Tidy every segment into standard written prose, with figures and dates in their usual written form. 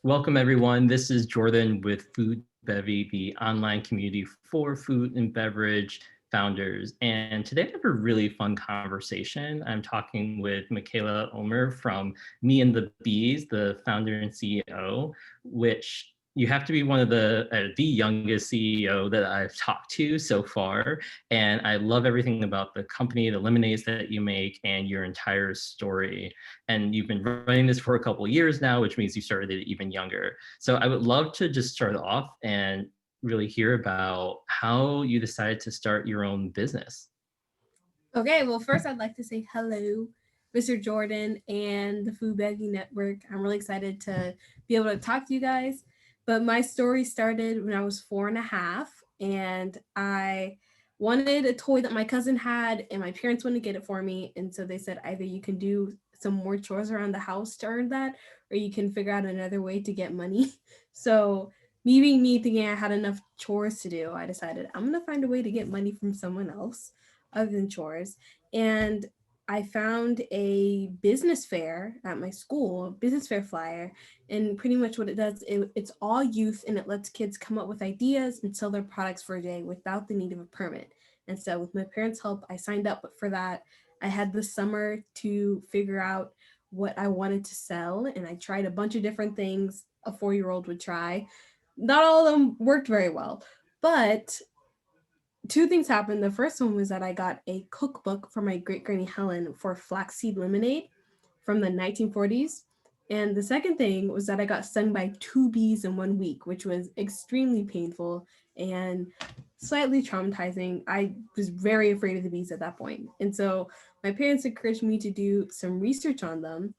Welcome, everyone. This is Jordan with Food Bevy, the online community for food and beverage founders. And today I have a really fun conversation. I'm talking with Mikaila Uhler from Me and the Bees, the founder and CEO, which you have to be one of the youngest CEO that I've talked to so far. And I love everything about the company, the lemonades that you make, and your entire story. And you've been running this for a couple of years now, which means you started it even younger. So I would love to just start off and really hear about how you decided to start your own business. Okay, well, first I'd like to say hello, Mr. Jordan and the Food Bagging Network. I'm really excited to be able to talk to you guys. But my story started when I was 4.5, and I wanted a toy that my cousin had, and my parents wanted to get it for me. And so they said either you can do some more chores around the house to earn that, or you can figure out another way to get money. So, me being me, thinking I had enough chores to do, I decided I'm going to find a way to get money from someone else other than chores. And I found a business fair at my school, a business fair flyer. And pretty much what it does, it's all youth and it lets kids come up with ideas and sell their products for a day without the need of a permit. And so, with my parents' help, I signed up for that. I had the summer to figure out what I wanted to sell, and I tried a bunch of different things a 4-year-old would try. Not all of them worked very well, but two things happened. The first one was that I got a cookbook from my great granny Helen for flaxseed lemonade from the 1940s. And the second thing was that I got stung by two bees in 1 week, which was extremely painful and slightly traumatizing. I was very afraid of the bees at that point. And so my parents encouraged me to do some research on them,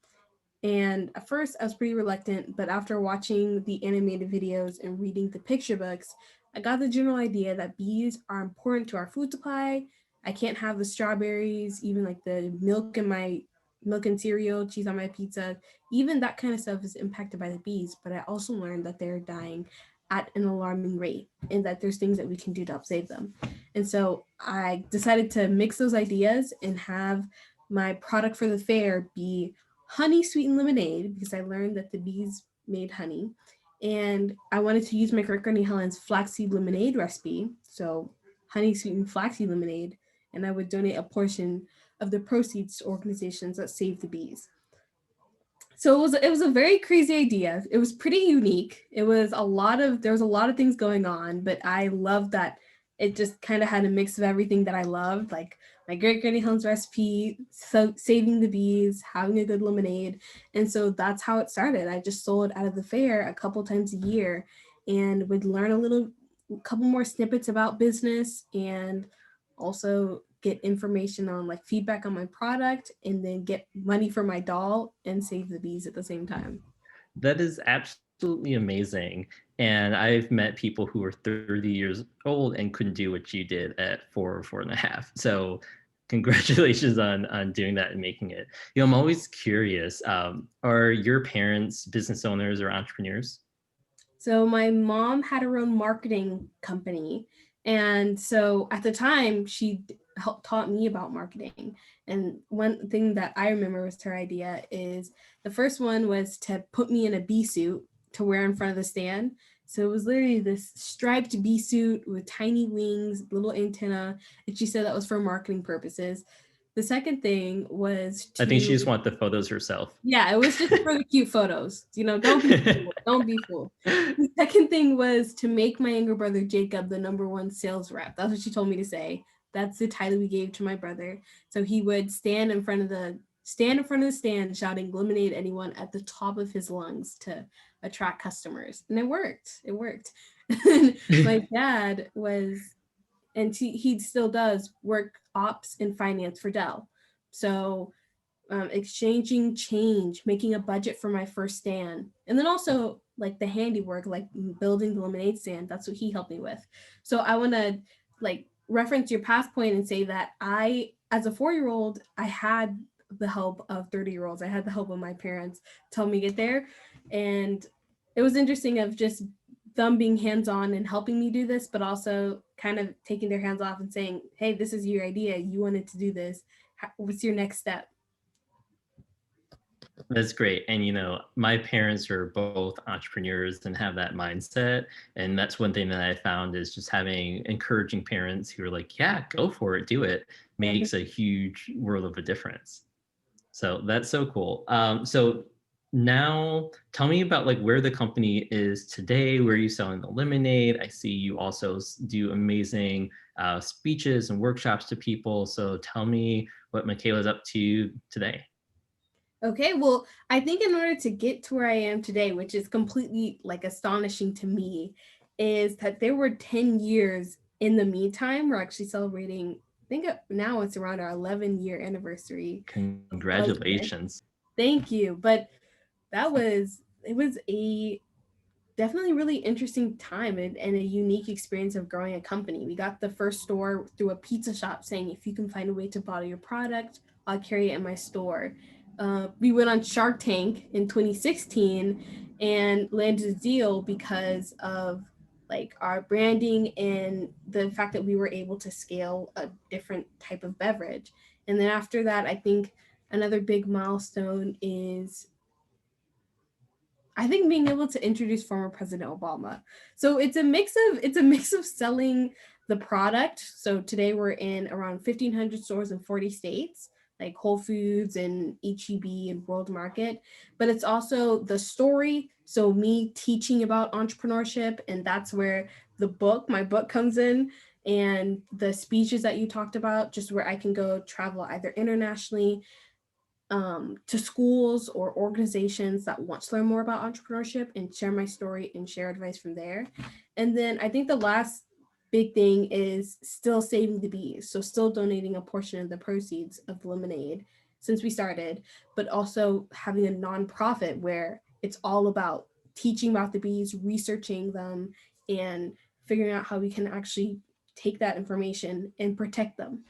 and at first, I was pretty reluctant, but after watching the animated videos and reading the picture books, I got the general idea that bees are important to our food supply. I can't have the strawberries, even like the milk and cereal, cheese on my pizza, even that kind of stuff is impacted by the bees. But I also learned that they're dying at an alarming rate and that there's things that we can do to help save them. And so I decided to mix those ideas and have my product for the fair be honey sweetened lemonade because I learned that the bees made honey. And I wanted to use my great granny Helen's flaxseed lemonade recipe. So, honey sweetened flaxseed lemonade. And I would donate a portion of the proceeds to organizations that save the bees. So it was a very crazy idea. It was pretty unique. There was a lot of things going on, but I loved that it just kind of had a mix of everything that I loved, like my great granny Helen's recipe, so saving the bees, having a good lemonade, and so that's how it started. I just sold out of the fair a couple times a year, and would learn a couple more snippets about business, and also get information on like feedback on my product, and then get money for my doll and save the bees at the same time. That is absolutely amazing. And I've met people who were 30 years old and couldn't do what you did at 4 or 4.5. So congratulations on doing that and making it. I'm always curious. Are your parents business owners or entrepreneurs? So my mom had her own marketing company, and so at the time she helped taught me about marketing. And one thing that I remember was her idea is the first one was to put me in a bee suit to wear in front of the stand. So it was literally this striped bee suit with tiny wings, little antenna, and she said that was for marketing purposes. The second thing was I think she to just wanted the photos herself. yeah, it was just for the cute photos. Don't be fooled. Don't be fooled. The second thing was to make my younger brother Jacob the number one sales rep. That's what she told me to say. That's the title we gave to my brother. So he would stand in front of the stand shouting "Lemonade anyone" at the top of his lungs to attract customers. And it worked. It worked. And my dad was, and he still does work ops and finance for Dell. So exchanging change, making a budget for my first stand, and then also like the handiwork, like building the lemonade stand. That's what he helped me with. So I want to like reference your past point and say that as a 4-year-old, I had the help of 30-year-olds. I had the help of my parents to help me get there, and it was interesting of just them being hands on and helping me do this, but also kind of taking their hands off and saying, "Hey, this is your idea. You wanted to do this. What's your next step?" That's great. And my parents are both entrepreneurs and have that mindset. And that's one thing that I found is just having encouraging parents who are like, yeah, go for it, do it, makes a huge world of a difference. So that's so cool. So now tell me about like where the company is today, where you selling the lemonade. I see you also do amazing speeches and workshops to people. So tell me what Michaela's up to today. Okay, well, I think in order to get to where I am today, which is completely like astonishing to me, is that there were 10 years in the meantime. We're actually celebrating, I think now it's around our 11-year anniversary of business. Congratulations. Thank you. But it was a definitely really interesting time and a unique experience of growing a company. We got the first store through a pizza shop saying, if you can find a way to bottle your product, I'll carry it in my store. We went on Shark Tank in 2016 and landed a deal because of like our branding and the fact that we were able to scale a different type of beverage. And then after that, I think another big milestone is I think being able to introduce former President Obama. So it's a mix of selling the product. So today we're in around 1,500 stores in 40 states, like Whole Foods and HEB and World Market. But it's also the story. So me teaching about entrepreneurship, and that's where my book comes in, and the speeches that you talked about, just where I can go travel either internationally to schools or organizations that want to learn more about entrepreneurship and share my story and share advice from there. And then I think the last big thing is still saving the bees. So, still donating a portion of the proceeds of the lemonade since we started, but also having a nonprofit where it's all about teaching about the bees, researching them, and figuring out how we can actually take that information and protect them.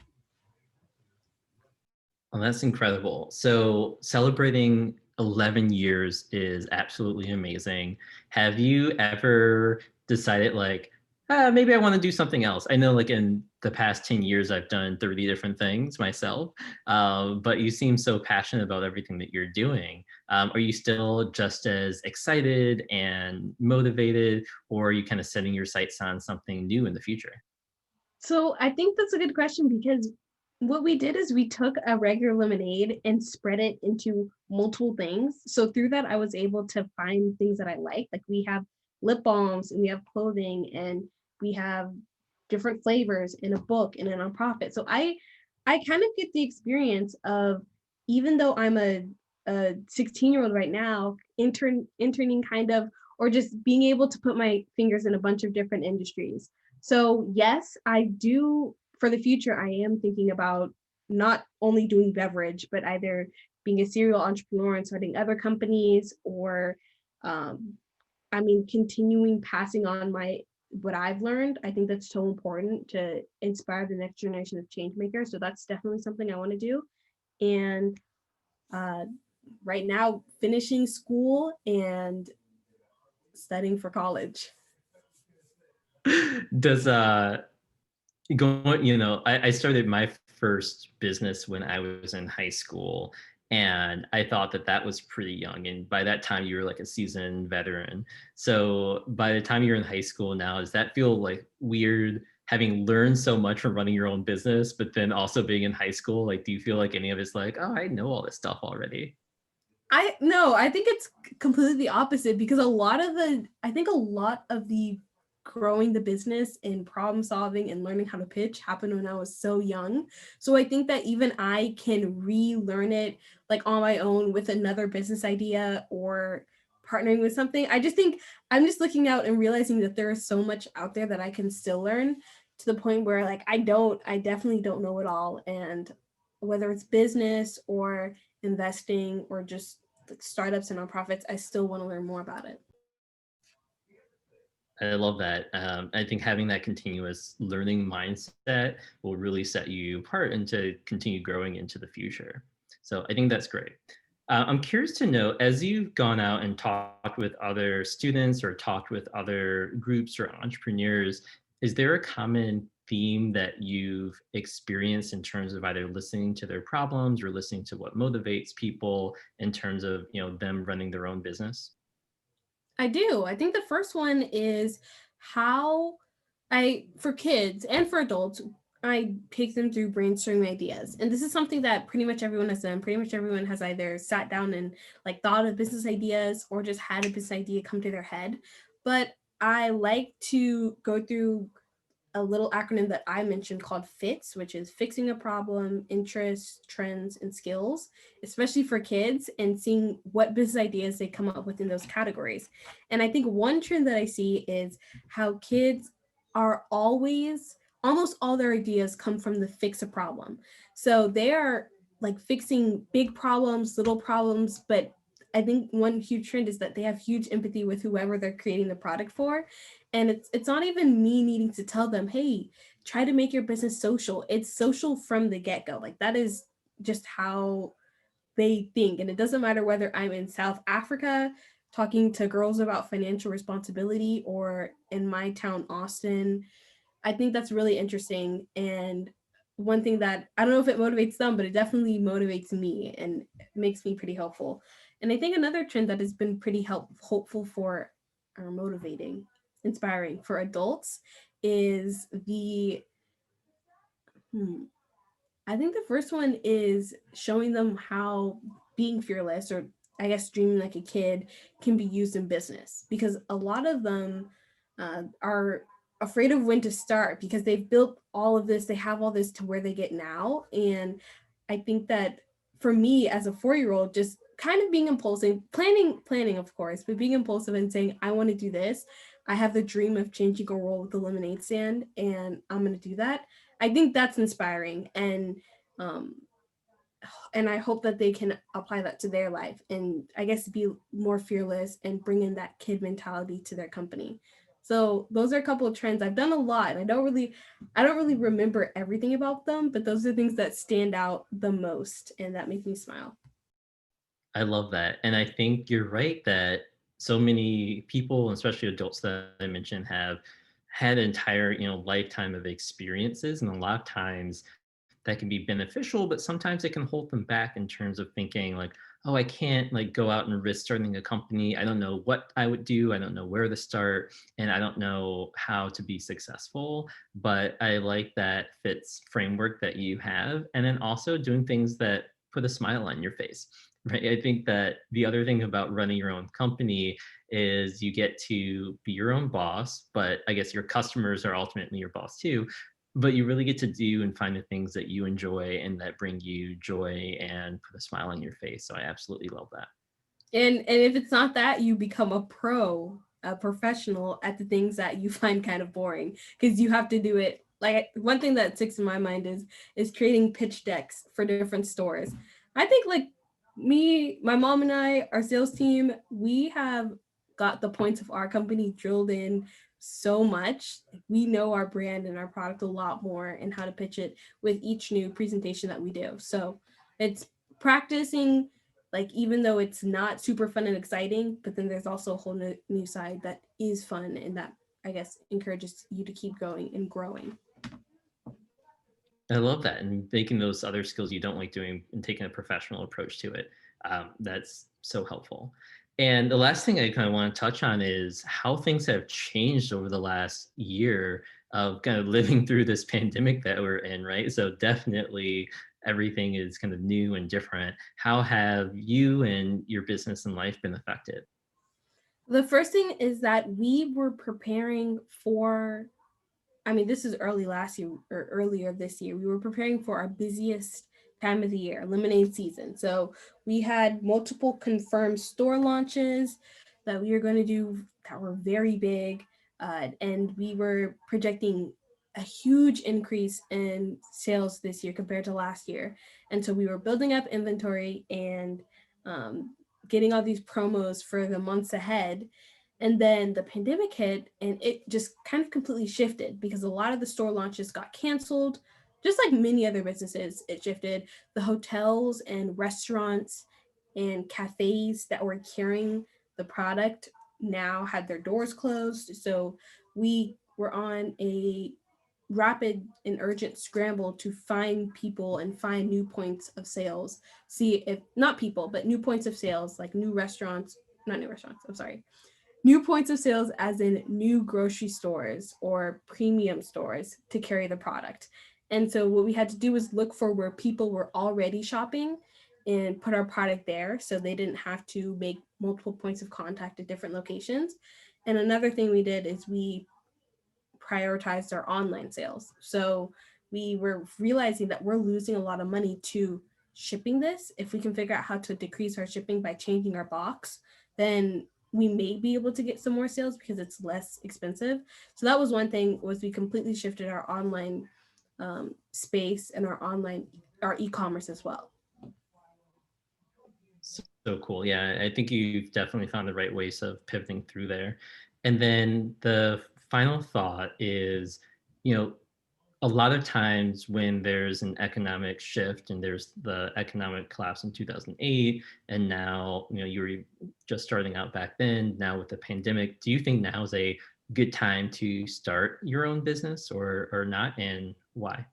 Oh, that's incredible. So celebrating 11 years is absolutely amazing. Have you ever decided like, maybe I want to do something else? I know like in the past 10 years, I've done 30 different things myself, but you seem so passionate about everything that you're doing. Are you still just as excited and motivated, or are you kind of setting your sights on something new in the future? So I think that's a good question because what we did is we took a regular lemonade and spread it into multiple things. So through that, I was able to find things that I like. Like we have lip balms and we have clothing and we have different flavors in a book and a nonprofit. So I kind of get the experience of even though I'm a 16-year-old right now, interning kind of or just being able to put my fingers in a bunch of different industries. So, yes, I do. For the future, I am thinking about not only doing beverage, but either being a serial entrepreneur and starting other companies, or, um, I mean, continuing passing on my what I've learned. I think that's so important to inspire the next generation of change makers. So that's definitely something I want to do. And uh, right now, finishing school and studying for college. Does I started my first business when I was in high school, and I thought that that was pretty young. And by that time, you were like a seasoned veteran. So by the time you're in high school now, does that feel like weird having learned so much from running your own business, but then also being in high school? Like, do you feel like any of it's like, oh, I know all this stuff already? I no, I think it's completely the opposite because I think a lot of the growing the business and problem solving and learning how to pitch happened when I was so young. So I think that even I can relearn it like on my own with another business idea or partnering with something. I just think I'm just looking out and realizing that there is so much out there that I can still learn to the point where like I definitely don't know it all. And whether it's business or investing or just like startups and nonprofits, I still want to learn more about it. I love that. I think having that continuous learning mindset will really set you apart and to continue growing into the future. So I think that's great. I'm curious to know, as you've gone out and talked with other students or talked with other groups or entrepreneurs, is there a common theme that you've experienced in terms of either listening to their problems or listening to what motivates people in terms of, them running their own business? I do. I think the first one is how for kids and for adults, I take them through brainstorming ideas. And this is something that pretty much everyone has done. Pretty much everyone has either sat down and like thought of business ideas or just had a business idea come to their head. But I like to go through a little acronym that I mentioned called FITS, which is fixing a problem, interests, trends, and skills, especially for kids, and seeing what business ideas they come up with in those categories. And I think one trend that I see is how kids are always, almost all their ideas come from the fix a problem. So they are like fixing big problems, little problems, but I think one huge trend is that they have huge empathy with whoever they're creating the product for, and it's not even me needing to tell them, hey, try to make your business social. It's social from the get-go. Like that is just how they think. And it doesn't matter whether I'm in South Africa talking to girls about financial responsibility or in my town, Austin. I think that's really interesting. And one thing that I don't know if it motivates them, but it definitely motivates me and makes me pretty helpful. And I think another trend that has been pretty hopeful for or motivating, inspiring for adults is the hmm, I think the first one is showing them how being fearless, or I guess dreaming like a kid, can be used in business, because a lot of them are afraid of when to start because they've built all of this, they have all this to where they get now. And I think that for me as a 4 year old, just kind of being impulsive, planning, of course, but being impulsive and saying, I want to do this. I have the dream of changing a world with the lemonade stand, and I'm going to do that. I think that's inspiring, um, and I hope that they can apply that to their life and I guess be more fearless and bring in that kid mentality to their company. So those are a couple of trends. I've done a lot, and I don't really remember everything about them, but those are things that stand out the most and that make me smile. I love that. And I think you're right that so many people, especially adults that I mentioned, have had an entire, lifetime of experiences. And a lot of times that can be beneficial, but sometimes it can hold them back in terms of thinking like, oh, I can't like go out and risk starting a company. I don't know what I would do. I don't know where to start, and I don't know how to be successful. But I like that fits framework that you have. And then also doing things that put a smile on your face. Right. I think that the other thing about running your own company is you get to be your own boss, but I guess your customers are ultimately your boss too, but you really get to do and find the things that you enjoy and that bring you joy and put a smile on your face. So I absolutely love that. And if it's not that, you become a pro, a professional at the things that you find kind of boring because you have to do it. Like one thing that sticks in my mind is creating pitch decks for different stores. I think like me, my mom and I, our sales team, we have got the points of our company drilled in so much. We know our brand and our product a lot more and how to pitch it with each new presentation that we do. So it's practicing, like even though it's not super fun and exciting, but then there's also a whole new side that is fun and that I guess encourages you to keep going and growing. I love that. And making those other skills you don't like doing and taking a professional approach to it. That's so helpful. And the last thing I kind of want to touch on is how things have changed over the last year of kind of living through this pandemic that we're in, right? So definitely everything is kind of new and different. How have you and your business and life been affected? The first thing is that we were preparing for, I mean, this is early last year or earlier this year. We were preparing for our busiest time of the year, lemonade season. So we had multiple confirmed store launches that we were going to do that were very big. And we were projecting a huge increase in sales this year compared to last year. And so we were building up inventory and um, getting all these promos for the months ahead. And then the pandemic hit and it just kind of completely shifted because a lot of the store launches got canceled. Just like many other businesses, it shifted. The hotels and restaurants and cafes that were carrying the product now had their doors closed. So we were on a rapid and urgent scramble to find people and find new points of sales. See if not people, but new points of sales, like new restaurants, not new restaurants, I'm sorry, new points of sales, as in new grocery stores or premium stores to carry the product. And so what we had to do was look for where people were already shopping and put our product there so they didn't have to make multiple points of contact at different locations. And another thing we did is we prioritized our online sales. So we were realizing that we're losing a lot of money to shipping this. If we can figure out how to decrease our shipping by changing our box, then we may be able to get some more sales because it's less expensive. So that was one thing, was we completely shifted our online space and our e-commerce as well. So cool. Yeah, I think you've definitely found the right ways of pivoting through there. And then the final thought is, you know, a lot of times when there's an economic shift and there's the economic collapse in 2008, and now, you were just starting out back then, now with the pandemic, do you think now is a good time to start your own business or not, and why?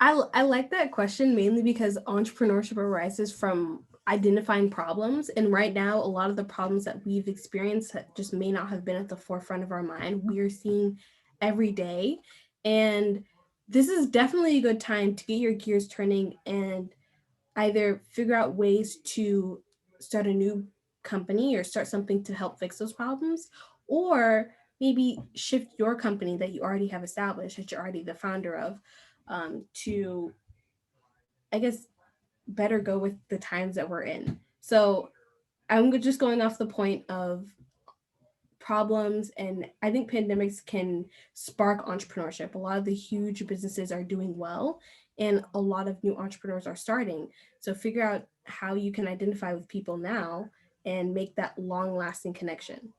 I like that question mainly because entrepreneurship arises from identifying problems. And right now, a lot of the problems that we've experienced that just may not have been at the forefront of our mind, we are seeing every day. And this is definitely a good time to get your gears turning and either figure out ways to start a new company or start something to help fix those problems, or maybe shift your company that you already have established, that you're already the founder of, to, I guess, better go with the times that we're in. So I'm just going off the point of problems, and I think pandemics can spark entrepreneurship. A lot of the huge businesses are doing well, and a lot of new entrepreneurs are starting. So figure out how you can identify with people now and make that long lasting connection.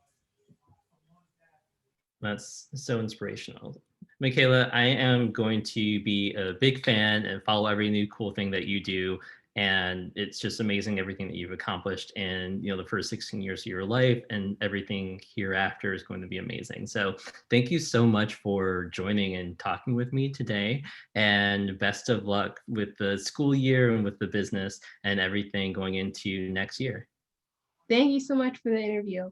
That's so inspirational. Michaela, I am going to be a big fan and follow every new cool thing that you do. And it's just amazing everything that you've accomplished in, the first 16 years of your life, and everything hereafter is going to be amazing. So thank you so much for joining and talking with me today. And best of luck with the school year and with the business and everything going into next year. Thank you so much for the interview.